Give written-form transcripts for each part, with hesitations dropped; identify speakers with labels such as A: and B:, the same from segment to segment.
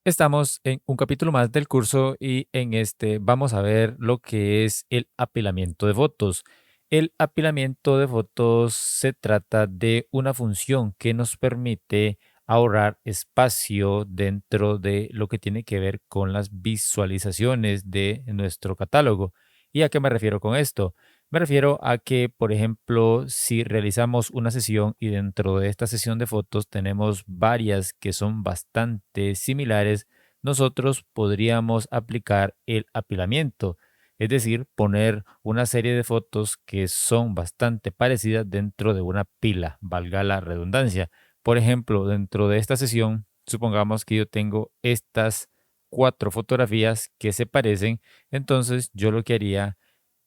A: Estamos en un capítulo más del curso y en este vamos a ver lo que es el apilamiento de fotos. El apilamiento de fotos se trata de una función que nos permite ahorrar espacio dentro de lo que tiene que ver con las visualizaciones de nuestro catálogo. ¿Y a qué me refiero con esto? Me refiero a que, por ejemplo, si realizamos una sesión y dentro de esta sesión de fotos tenemos varias que son bastante similares, nosotros podríamos aplicar el apilamiento, es decir, poner una serie de fotos que son bastante parecidas dentro de una pila, valga la redundancia. Por ejemplo, dentro de esta sesión, supongamos que yo tengo estas cuatro fotografías que se parecen, entonces yo lo que haría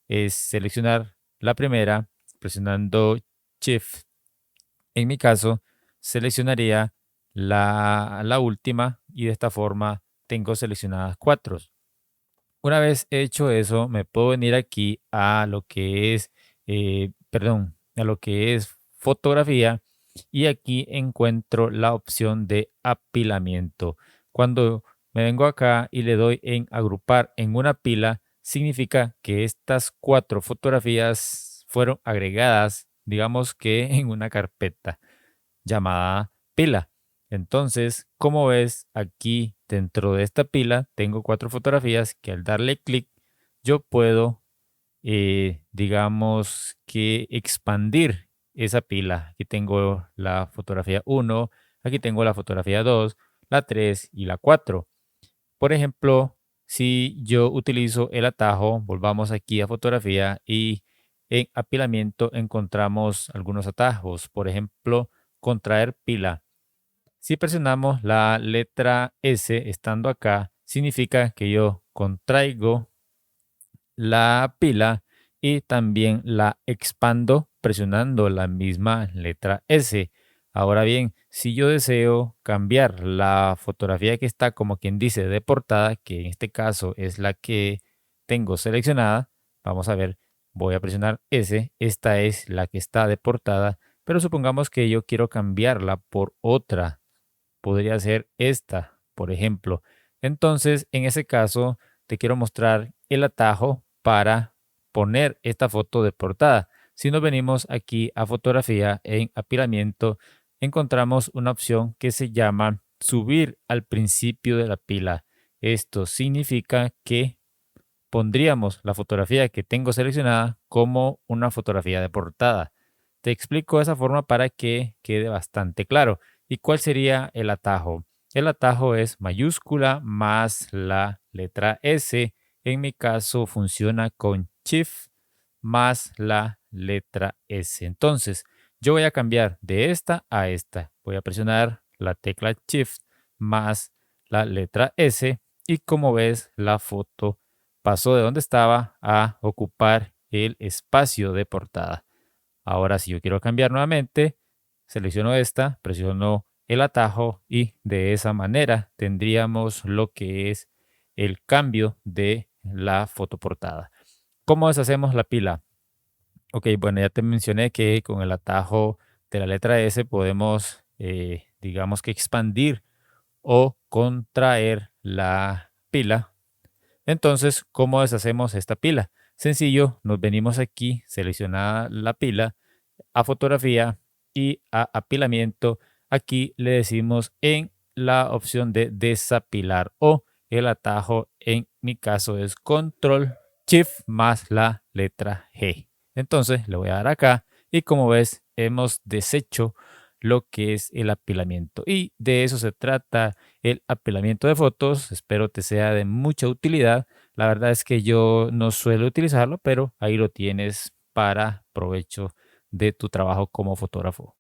A: es seleccionar la primera presionando Shift. En mi caso, seleccionaría la última y de esta forma tengo seleccionadas cuatro. Una vez hecho eso, me puedo venir aquí a lo que es, a lo que es fotografía y aquí encuentro la opción de apilamiento. Cuando me vengo acá y le doy en agrupar en una pila, significa que estas cuatro fotografías fueron agregadas, digamos que en una carpeta llamada pila. Entonces, como ves, aquí dentro de esta pila tengo cuatro fotografías que al darle clic yo puedo, digamos que expandir esa pila. Aquí tengo la fotografía uno, aquí tengo la fotografía 2, la 3 y la 4. Por ejemplo, si yo utilizo el atajo, volvamos aquí a fotografía y en apilamiento encontramos algunos atajos. Por ejemplo, contraer pila. Si presionamos la letra S estando acá, significa que yo contraigo la pila y también la expando presionando la misma letra S. Ahora bien, si yo deseo cambiar la fotografía que está como quien dice de portada, que en este caso es la que tengo seleccionada, vamos a ver, voy a presionar S, esta es la que está de portada, pero supongamos que yo quiero cambiarla por otra, podría ser esta, por ejemplo. Entonces, en ese caso, te quiero mostrar el atajo para poner esta foto de portada. Si nos venimos aquí a fotografía en apilamiento, encontramos una opción que se llama subir al principio de la pila. Esto significa que pondríamos la fotografía que tengo seleccionada como una fotografía de portada. Te explico de esa forma para que quede bastante claro. ¿Y cuál sería el atajo? El atajo es mayúscula más la letra S. En mi caso funciona con Shift más la letra S. Entonces, yo voy a cambiar de esta a esta. Voy a presionar la tecla Shift más la letra S y como ves, la foto pasó de donde estaba a ocupar el espacio de portada. Ahora, si yo quiero cambiar nuevamente, selecciono esta, presiono el atajo y de esa manera tendríamos lo que es el cambio de la fotoportada. ¿Cómo deshacemos la pila? Ok, bueno, ya te mencioné que con el atajo de la letra S podemos, digamos que expandir o contraer la pila. Entonces, ¿cómo deshacemos esta pila? Sencillo, nos venimos aquí, seleccionada la pila, a fotografía y a apilamiento. Aquí le decimos en la opción de desapilar o el atajo en mi caso es control shift más la letra G. Entonces le voy a dar acá y como ves hemos deshecho lo que es el apilamiento y de eso se trata el apilamiento de fotos. Espero te sea de mucha utilidad. La verdad es que yo no suelo utilizarlo, pero ahí lo tienes para provecho de tu trabajo como fotógrafo.